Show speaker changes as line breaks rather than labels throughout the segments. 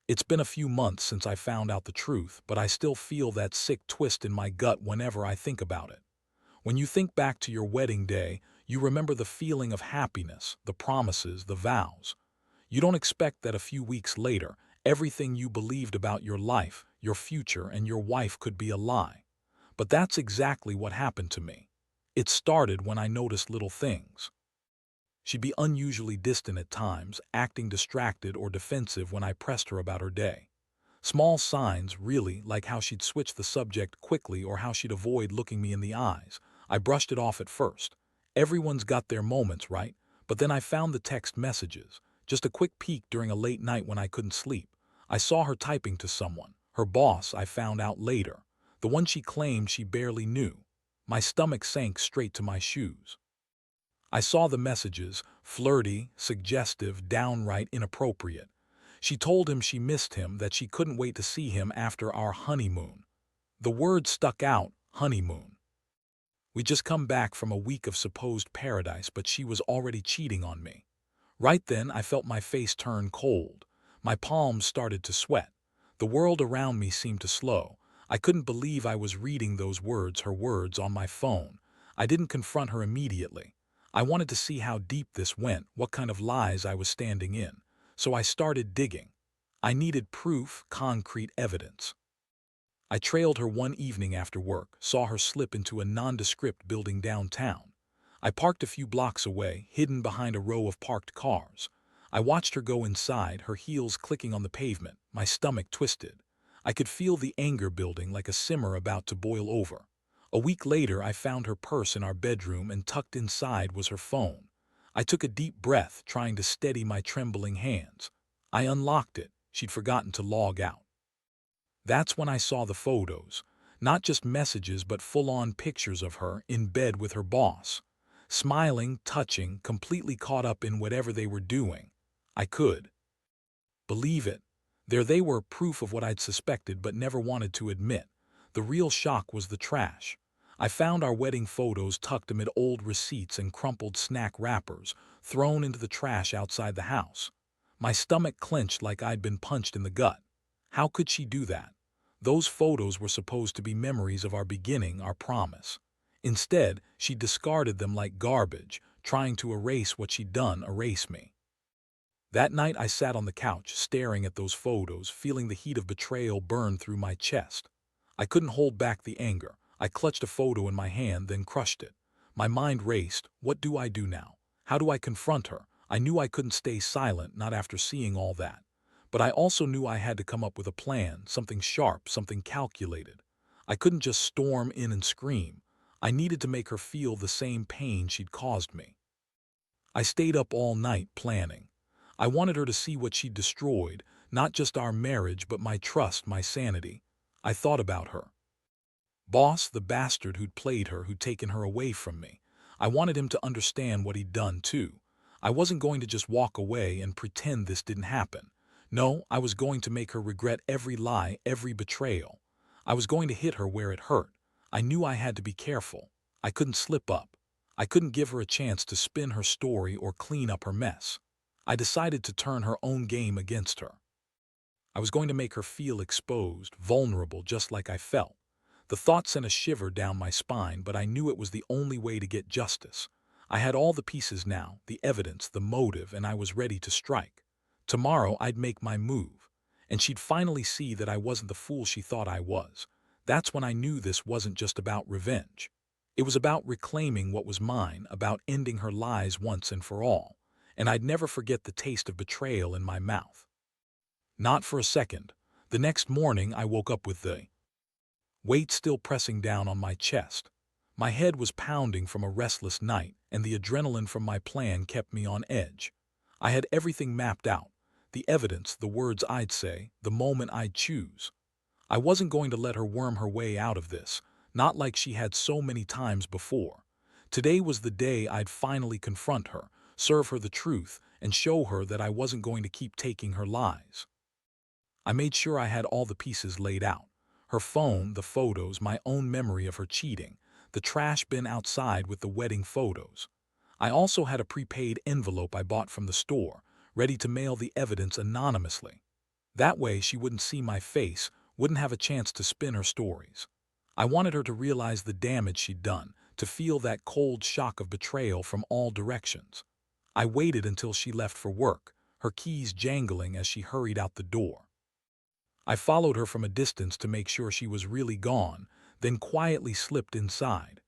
It's been a few months since I found out the truth, but I still feel that sick twist in my gut whenever I think about it. When you think back to your wedding day, you remember the feeling of happiness, the promises, the vows. You don't expect that a few weeks later, everything you believed about your life, your future, and your wife could be a lie. But that's exactly what happened to me. It started when I noticed little things. She'd be unusually distant at times, acting distracted or defensive when I pressed her about her day. Small signs, really, like how she'd switch the subject quickly or how she'd avoid looking me in the eyes. I brushed it off at first. Everyone's got their moments, right? But then I found the text messages. Just a quick peek during a late night when I couldn't sleep. I saw her typing to someone. Her boss, I found out later. The one she claimed she barely knew. My stomach sank straight to my shoes. I saw the messages, flirty, suggestive, downright inappropriate. She told him she missed him, that she couldn't wait to see him after our honeymoon. The word stuck out, honeymoon. We just come back from a week of supposed paradise, but she was already cheating on me. Right then, I felt my face turn cold. My palms started to sweat. The world around me seemed to slow. I couldn't believe I was reading those words, her words, on my phone. I didn't confront her immediately. I wanted to see how deep this went, what kind of lies I was standing in. So I started digging. I needed proof, concrete evidence. I trailed her one evening after work, saw her slip into a nondescript building downtown. I parked a few blocks away, hidden behind a row of parked cars. I watched her go inside, her heels clicking on the pavement, my stomach twisted. I could feel the anger building like a simmer about to boil over. A week later, I found her purse in our bedroom, and tucked inside was her phone. I took a deep breath, trying to steady my trembling hands. I unlocked it. She'd forgotten to log out. That's when I saw the photos. Not just messages, but full-on pictures of her in bed with her boss. Smiling, touching, completely caught up in whatever they were doing. I could believe it. There they were, proof of what I'd suspected but never wanted to admit. The real shock was the trash. I found our wedding photos tucked amid old receipts and crumpled snack wrappers, thrown into the trash outside the house. My stomach clenched like I'd been punched in the gut. How could she do that? Those photos were supposed to be memories of our beginning, our promise. Instead, she discarded them like garbage, trying to erase what she'd done, erase me. That night I sat on the couch, staring at those photos, feeling the heat of betrayal burn through my chest. I couldn't hold back the anger. I clutched a photo in my hand, then crushed it. My mind raced. What do I do now? How do I confront her? I knew I couldn't stay silent, not after seeing all that. But I also knew I had to come up with a plan, something sharp, something calculated. I couldn't just storm in and scream. I needed to make her feel the same pain she'd caused me. I stayed up all night planning. I wanted her to see what she'd destroyed, not just our marriage, but my trust, my sanity. I thought about her boss, the bastard who'd played her, who'd taken her away from me. I wanted him to understand what he'd done, too. I wasn't going to just walk away and pretend this didn't happen. No, I was going to make her regret every lie, every betrayal. I was going to hit her where it hurt. I knew I had to be careful. I couldn't slip up. I couldn't give her a chance to spin her story or clean up her mess. I decided to turn her own game against her. I was going to make her feel exposed, vulnerable, just like I felt. The thought sent a shiver down my spine, but I knew it was the only way to get justice. I had all the pieces now, the evidence, the motive, and I was ready to strike. Tomorrow I'd make my move, and she'd finally see that I wasn't the fool she thought I was. That's when I knew this wasn't just about revenge. It was about reclaiming what was mine, about ending her lies once and for all. And I'd never forget the taste of betrayal in my mouth. Not for a second. The next morning I woke up with the weight still pressing down on my chest. My head was pounding from a restless night, and the adrenaline from my plan kept me on edge. I had everything mapped out. The evidence, the words I'd say, the moment I'd choose. I wasn't going to let her worm her way out of this, not like she had so many times before. Today was the day I'd finally confront her, serve her the truth, and show her that I wasn't going to keep taking her lies. I made sure I had all the pieces laid out. Her phone, the photos, my own memory of her cheating, the trash bin outside with the wedding photos. I also had a prepaid envelope I bought from the store, ready to mail the evidence anonymously. That way she wouldn't see my face, wouldn't have a chance to spin her stories. I wanted her to realize the damage she'd done, to feel that cold shock of betrayal from all directions. I waited until she left for work, her keys jangling as she hurried out the door. I followed her from a distance to make sure she was really gone, then quietly slipped inside.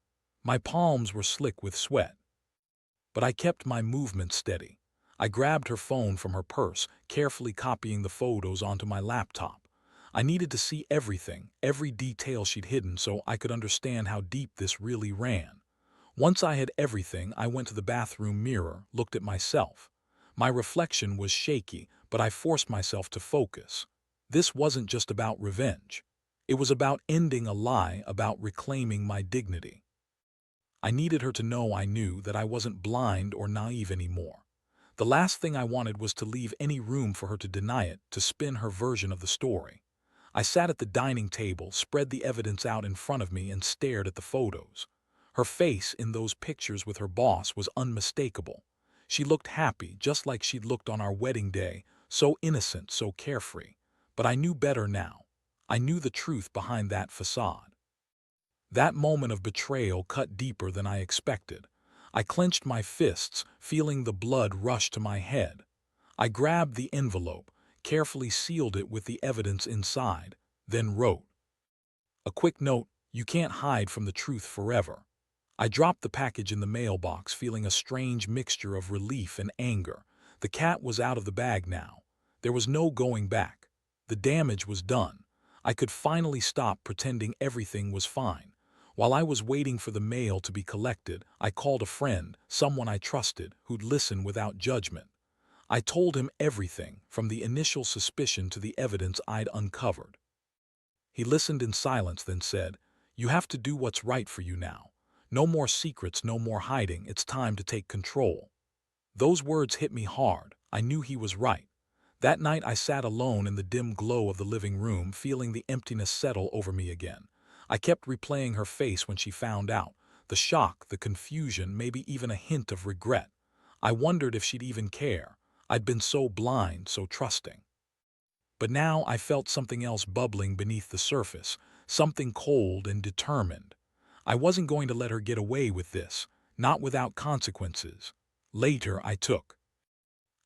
My palms were slick with sweat, but I kept my movement steady. I grabbed her phone from her purse, carefully copying the photos onto my laptop. I needed to see everything, every detail she'd hidden so I could understand how deep this really ran. Once I had everything, I went to the bathroom mirror, looked at myself. My reflection was shaky, but I forced myself to focus. This wasn't just about revenge. It was about ending a lie, about reclaiming my dignity. I needed her to know I knew that I wasn't blind or naive anymore. The last thing I wanted was to leave any room for her to deny it, to spin her version of the story. I sat at the dining table, spread the evidence out in front of me, and stared at the photos. Her face in those pictures with her boss was unmistakable. She looked happy, just like she'd looked on our wedding day, so innocent, so carefree. But I knew better now. I knew the truth behind that facade. That moment of betrayal cut deeper than I expected. I clenched my fists, feeling the blood rush to my head. I grabbed the envelope, carefully sealed it with the evidence inside, then wrote a quick note: "You can't hide from the truth forever." I dropped the package in the mailbox, feeling a strange mixture of relief and anger. The cat was out of the bag now. There was no going back. The damage was done. I could finally stop pretending everything was fine. While I was waiting for the mail to be collected, I called a friend, someone I trusted, who'd listen without judgment. I told him everything, from the initial suspicion to the evidence I'd uncovered. He listened in silence, then said, "You have to do what's right for you now. No more secrets, no more hiding. It's time to take control." Those words hit me hard. I knew he was right. That night I sat alone in the dim glow of the living room, feeling the emptiness settle over me again. I kept replaying her face when she found out. The shock, the confusion, maybe even a hint of regret. I wondered if she'd even care. I'd been so blind, so trusting. But now I felt something else bubbling beneath the surface, something cold and determined. I wasn't going to let her get away with this, not without consequences. Later, I took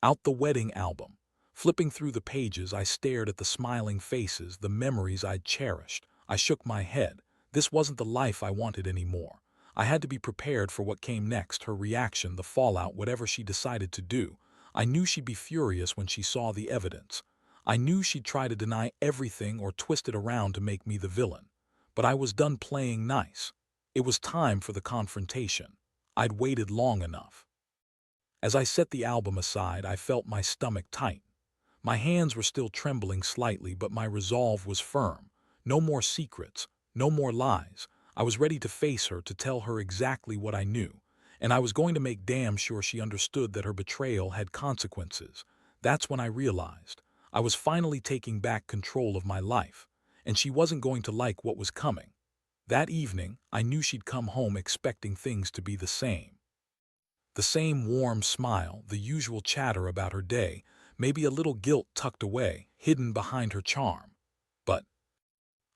out the wedding album. Flipping through the pages, I stared at the smiling faces, the memories I'd cherished. I shook my head. This wasn't the life I wanted anymore. I had to be prepared for what came next, her reaction, the fallout, whatever she decided to do. I knew she'd be furious when she saw the evidence. I knew she'd try to deny everything or twist it around to make me the villain. But I was done playing nice. It was time for the confrontation. I'd waited long enough. As I set the album aside, I felt my stomach tight. My hands were still trembling slightly, but my resolve was firm. No more secrets, no more lies. I was ready to face her, to tell her exactly what I knew. And I was going to make damn sure she understood that her betrayal had consequences. That's when I realized I was finally taking back control of my life, and she wasn't going to like what was coming. That evening, I knew she'd come home expecting things to be the same. The same warm smile, the usual chatter about her day, maybe a little guilt tucked away, hidden behind her charm. But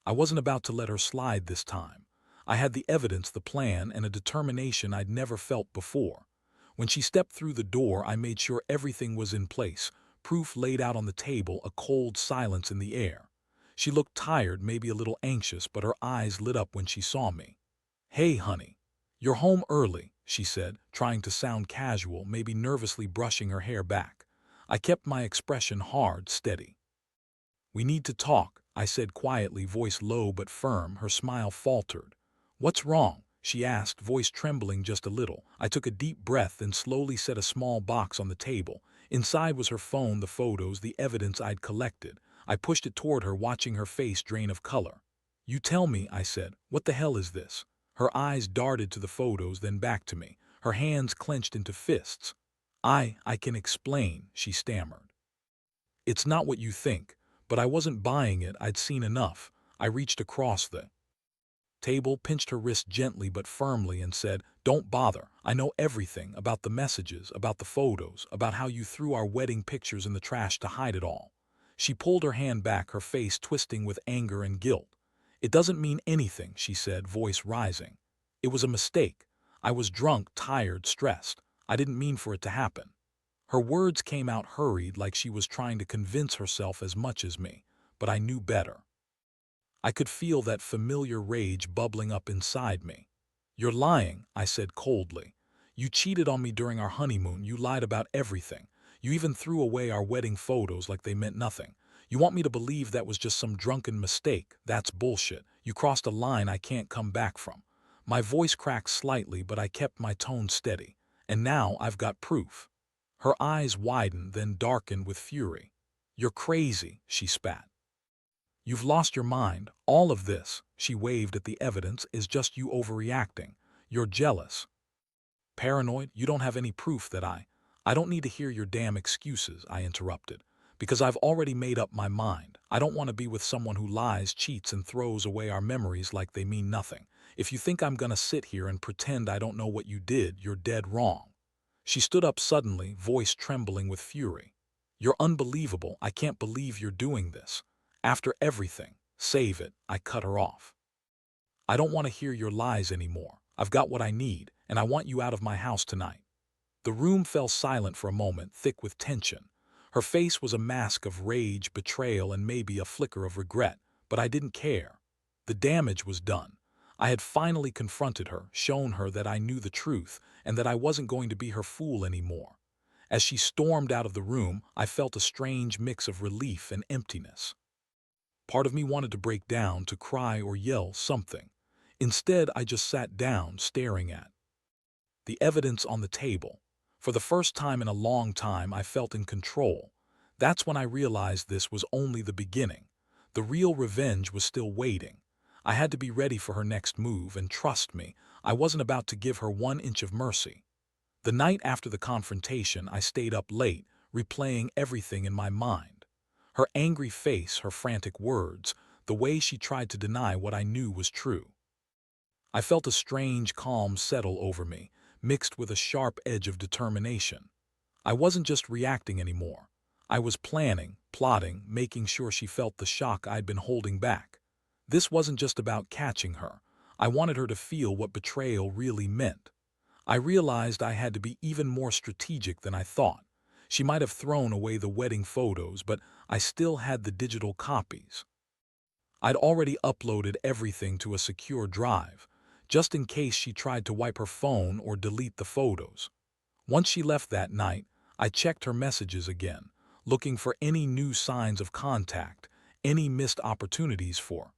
I wasn't about to let her slide this time. I had the evidence, the plan, and a determination I'd never felt before. When she stepped through the door, I made sure everything was in place, proof laid out on the table, a cold silence in the air. She looked tired, maybe a little anxious, but her eyes lit up when she saw me. "Hey, honey. You're home early," she said, trying to sound casual, maybe nervously brushing her hair back. I kept my expression hard, steady. "We need to talk," I said quietly, voice low but firm. Her smile faltered. "What's wrong?" she asked, voice trembling just a little. I took a deep breath and slowly set a small box on the table. Inside was her phone, the photos, the evidence I'd collected. I pushed it toward her, watching her face drain of color. "You tell me," I said. "What the hell is this?" Her eyes darted to the photos, then back to me. Her hands clenched into fists. I can explain," she stammered. "It's not what you think." But I wasn't buying it. I'd seen enough. I reached across the table, pinched her wrist gently but firmly, and said, "Don't bother. I know everything about the messages, about the photos, about how you threw our wedding pictures in the trash to hide it all." She pulled her hand back, her face twisting with anger and guilt. "It doesn't mean anything," she said, voice rising. "It was a mistake. I was drunk, tired, stressed. I didn't mean for it to happen." Her words came out hurried, like she was trying to convince herself as much as me, but I knew better. I could feel that familiar rage bubbling up inside me. "You're lying," I said coldly. "You cheated on me during our honeymoon. You lied about everything. You even threw away our wedding photos like they meant nothing. You want me to believe that was just some drunken mistake? That's bullshit. You crossed a line I can't come back from." My voice cracked slightly, but I kept my tone steady. "And now I've got proof." Her eyes widened, then darkened with fury. "You're crazy," she spat. "You've lost your mind. All of this," she waved at the evidence, "is just you overreacting. You're jealous. Paranoid. You don't have any proof that I don't need to hear your damn excuses," I interrupted. "Because I've already made up my mind. I don't want to be with someone who lies, cheats, and throws away our memories like they mean nothing. If you think I'm gonna sit here and pretend I don't know what you did, you're dead wrong." She stood up suddenly, voice trembling with fury. "You're unbelievable. I can't believe you're doing this. After everything." "Save it," I cut her off. "I don't want to hear your lies anymore. I've got what I need, and I want you out of my house tonight." The room fell silent for a moment, thick with tension. Her face was a mask of rage, betrayal, and maybe a flicker of regret, but I didn't care. The damage was done. I had finally confronted her, shown her that I knew the truth, and that I wasn't going to be her fool anymore. As she stormed out of the room, I felt a strange mix of relief and emptiness. Part of me wanted to break down, to cry or yell something. Instead, I just sat down, staring at the evidence on the table. For the first time in a long time, I felt in control. That's when I realized this was only the beginning. The real revenge was still waiting. I had to be ready for her next move, and trust me, I wasn't about to give her 1 inch of mercy. The night after the confrontation, I stayed up late, replaying everything in my mind. Her angry face, her frantic words, the way she tried to deny what I knew was true. I felt a strange calm settle over me, mixed with a sharp edge of determination. I wasn't just reacting anymore. I was planning, plotting, making sure she felt the shock I'd been holding back. This wasn't just about catching her. I wanted her to feel what betrayal really meant. I realized I had to be even more strategic than I thought. She might have thrown away the wedding photos, but I still had the digital copies. I'd already uploaded everything to a secure drive, just in case she tried to wipe her phone or delete the photos. Once she left that night, I checked her messages again, looking for any new signs of contact, any missed opportunities for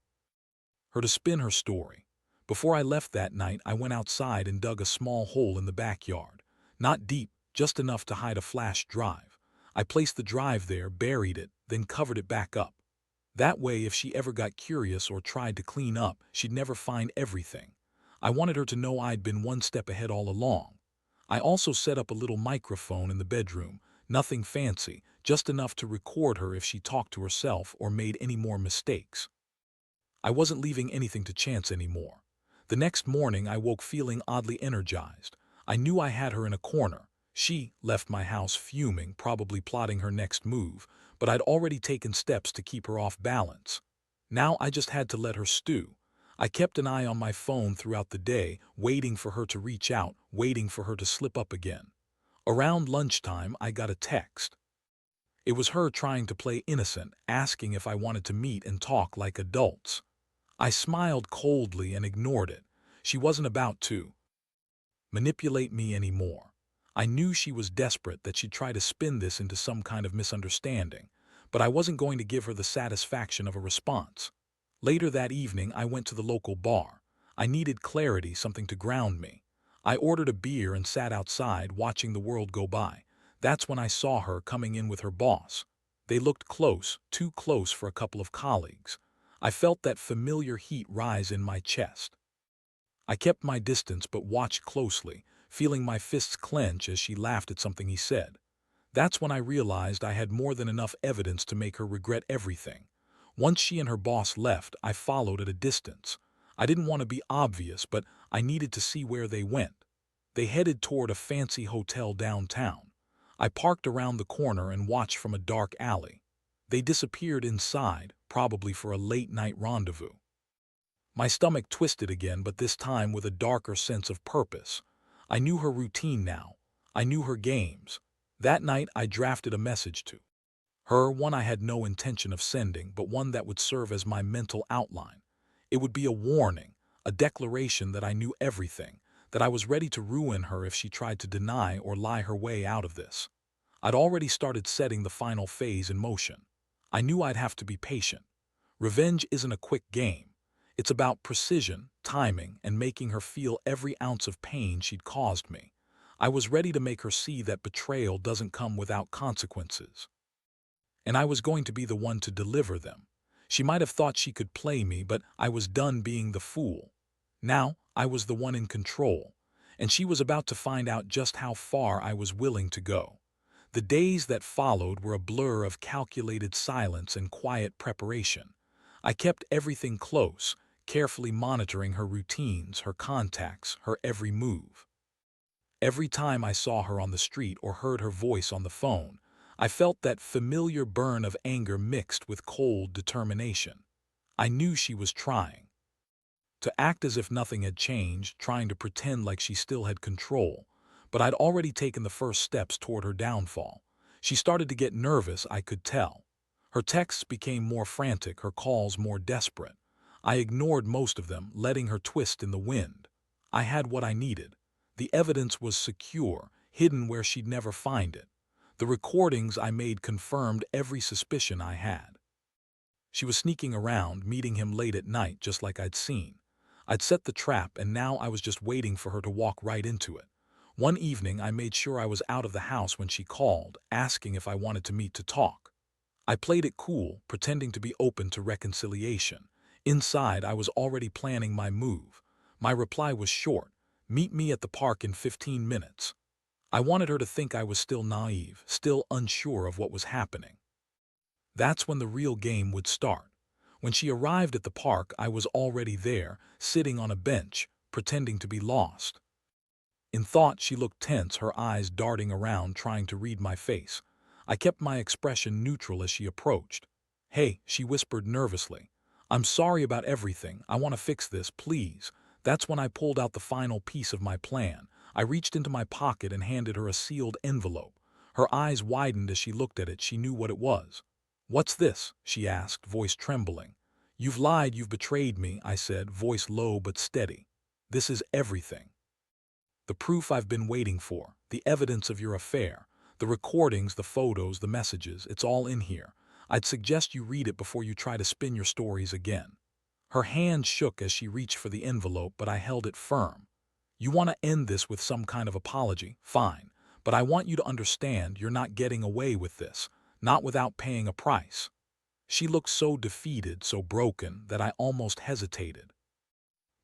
her to spin her story. Before I left that night, I went outside and dug a small hole in the backyard. Not deep, just enough to hide a flash drive. I placed the drive there, buried it, then covered it back up. That way, if she ever got curious or tried to clean up, she'd never find everything. I wanted her to know I'd been one step ahead all along. I also set up a little microphone in the bedroom, nothing fancy, just enough to record her if she talked to herself or made any more mistakes. I wasn't leaving anything to chance anymore. The next morning, I woke feeling oddly energized. I knew I had her in a corner. She left my house fuming, probably plotting her next move, but I'd already taken steps to keep her off balance. Now I just had to let her stew. I kept an eye on my phone throughout the day, waiting for her to reach out, waiting for her to slip up again. Around lunchtime, I got a text. It was her trying to play innocent, asking if I wanted to meet and talk like adults. I smiled coldly and ignored it. She wasn't about to manipulate me anymore. I knew she was desperate, that she'd try to spin this into some kind of misunderstanding, but I wasn't going to give her the satisfaction of a response. Later that evening, I went to the local bar. I needed clarity, something to ground me. I ordered a beer and sat outside, watching the world go by. That's when I saw her coming in with her boss. They looked close, too close for a couple of colleagues. I felt that familiar heat rise in my chest. I kept my distance but watched closely, feeling my fists clench as she laughed at something he said. That's when I realized I had more than enough evidence to make her regret everything. Once she and her boss left, I followed at a distance. I didn't want to be obvious, but I needed to see where they went. They headed toward a fancy hotel downtown. I parked around the corner and watched from a dark alley. They disappeared inside, probably for a late-night rendezvous. My stomach twisted again, but this time with a darker sense of purpose. I knew her routine now. I knew her games. That night I drafted a message to her, one I had no intention of sending, but one that would serve as my mental outline. It would be a warning, a declaration that I knew everything, that I was ready to ruin her if she tried to deny or lie her way out of this. I'd already started setting the final phase in motion. I knew I'd have to be patient. Revenge isn't a quick game. It's about precision, timing, and making her feel every ounce of pain she'd caused me. I was ready to make her see that betrayal doesn't come without consequences. And I was going to be the one to deliver them. She might have thought she could play me, but I was done being the fool. Now, I was the one in control, and she was about to find out just how far I was willing to go. The days that followed were a blur of calculated silence and quiet preparation. I kept everything close, carefully monitoring her routines, her contacts, her every move. Every time I saw her on the street or heard her voice on the phone, I felt that familiar burn of anger mixed with cold determination. I knew she was trying to act as if nothing had changed, trying to pretend like she still had control, but I'd already taken the first steps toward her downfall. She started to get nervous, I could tell. Her texts became more frantic, her calls more desperate. I ignored most of them, letting her twist in the wind. I had what I needed. The evidence was secure, hidden where she'd never find it. The recordings I made confirmed every suspicion I had. She was sneaking around, meeting him late at night, just like I'd seen. I'd set the trap, and now I was just waiting for her to walk right into it. One evening, I made sure I was out of the house when she called, asking if I wanted to meet to talk. I played it cool, pretending to be open to reconciliation. Inside, I was already planning my move. My reply was short: meet me at the park in 15 minutes. I wanted her to think I was still naive, still unsure of what was happening. That's when the real game would start. When she arrived at the park, I was already there, sitting on a bench, pretending to be lost. In thought, she looked tense, her eyes darting around, trying to read my face. I kept my expression neutral as she approached. "Hey," she whispered nervously. "I'm sorry about everything. I want to fix this, please." That's when I pulled out the final piece of my plan. I reached into my pocket and handed her a sealed envelope. Her eyes widened as she looked at it. She knew what it was. "What's this?" she asked, voice trembling. "You've lied, you've betrayed me," I said, voice low but steady. "This is everything. The proof I've been waiting for, the evidence of your affair, the recordings, the photos, the messages, it's all in here. I'd suggest you read it before you try to spin your stories again." Her hand shook as she reached for the envelope, but I held it firm. "You want to end this with some kind of apology? Fine. But I want you to understand you're not getting away with this, not without paying a price." She looked so defeated, so broken, that I almost hesitated.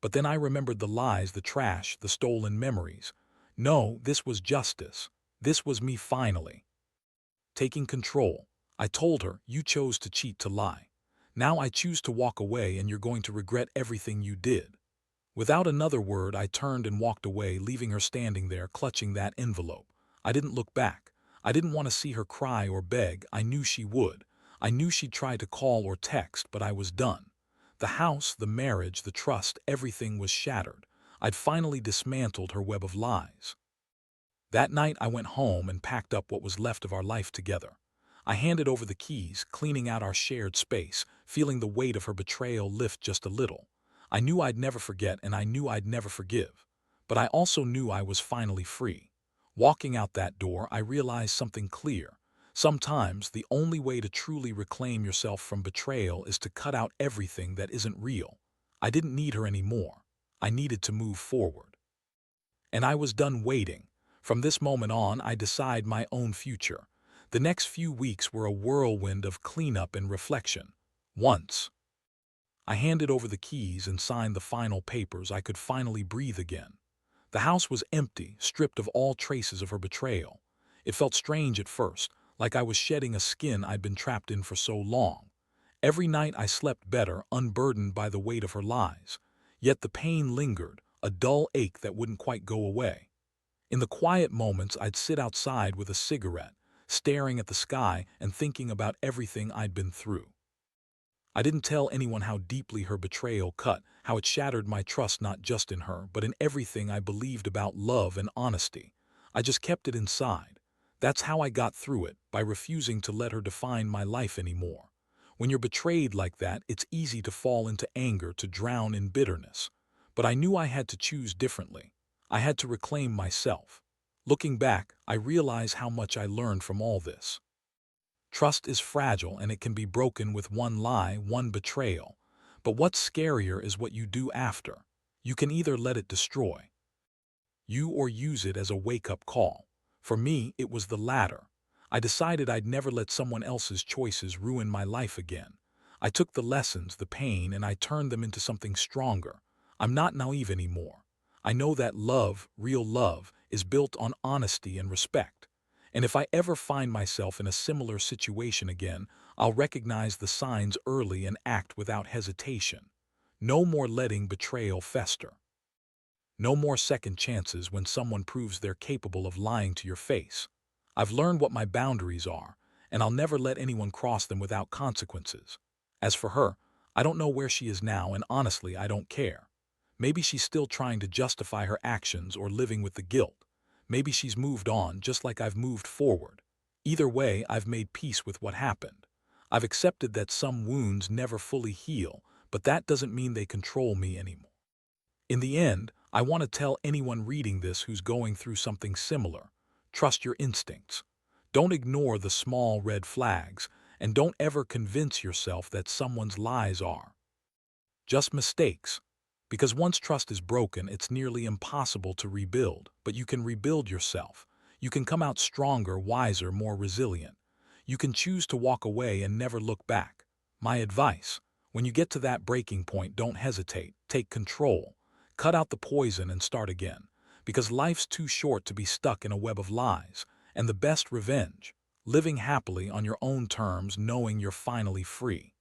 But then I remembered the lies, the trash, the stolen memories. No, this was justice. This was me finally taking control. I told her, "You chose to cheat, to lie. Now I choose to walk away, and you're going to regret everything you did." Without another word, I turned and walked away, leaving her standing there, clutching that envelope. I didn't look back. I didn't want to see her cry or beg. I knew she would. I knew she'd try to call or text, but I was done. The house, the marriage, the trust, everything was shattered. I'd finally dismantled her web of lies. That night I went home and packed up what was left of our life together. I handed over the keys, cleaning out our shared space, feeling the weight of her betrayal lift just a little. I knew I'd never forget, and I knew I'd never forgive. But I also knew I was finally free. Walking out that door, I realized something clear. Sometimes the only way to truly reclaim yourself from betrayal is to cut out everything that isn't real. I didn't need her anymore. I needed to move forward. And I was done waiting. From this moment on, I decide my own future. The next few weeks were a whirlwind of cleanup and reflection. Once I handed over the keys and signed the final papers, I could finally breathe again. The house was empty, stripped of all traces of her betrayal. It felt strange at first, like I was shedding a skin I'd been trapped in for so long. Every night I slept better, unburdened by the weight of her lies. Yet the pain lingered, a dull ache that wouldn't quite go away. In the quiet moments, I'd sit outside with a cigarette, staring at the sky and thinking about everything I'd been through. I didn't tell anyone how deeply her betrayal cut, how it shattered my trust not just in her, but in everything I believed about love and honesty. I just kept it inside. That's how I got through it, by refusing to let her define my life anymore. When you're betrayed like that, it's easy to fall into anger, to drown in bitterness. But I knew I had to choose differently. I had to reclaim myself. Looking back, I realize how much I learned from all this. Trust is fragile and it can be broken with one lie, one betrayal. But what's scarier is what you do after. You can either let it destroy you or use it as a wake-up call. For me, it was the latter. I decided I'd never let someone else's choices ruin my life again. I took the lessons, the pain, and I turned them into something stronger. I'm not naive anymore. I know that love, real love, is built on honesty and respect. And if I ever find myself in a similar situation again, I'll recognize the signs early and act without hesitation. No more letting betrayal fester. No more second chances when someone proves they're capable of lying to your face. I've learned what my boundaries are, and I'll never let anyone cross them without consequences. As for her, I don't know where she is now, and honestly, I don't care. Maybe she's still trying to justify her actions or living with the guilt. Maybe she's moved on, just like I've moved forward. Either way, I've made peace with what happened. I've accepted that some wounds never fully heal, but that doesn't mean they control me anymore. In the end, I want to tell anyone reading this who's going through something similar: trust your instincts. Don't ignore the small red flags, and don't ever convince yourself that someone's lies are just mistakes. Because once trust is broken, it's nearly impossible to rebuild, but you can rebuild yourself. You can come out stronger, wiser, more resilient. You can choose to walk away and never look back. My advice: when you get to that breaking point, don't hesitate. Take control. Cut out the poison and start again. Because life's too short to be stuck in a web of lies. And the best revenge: living happily on your own terms, knowing you're finally free.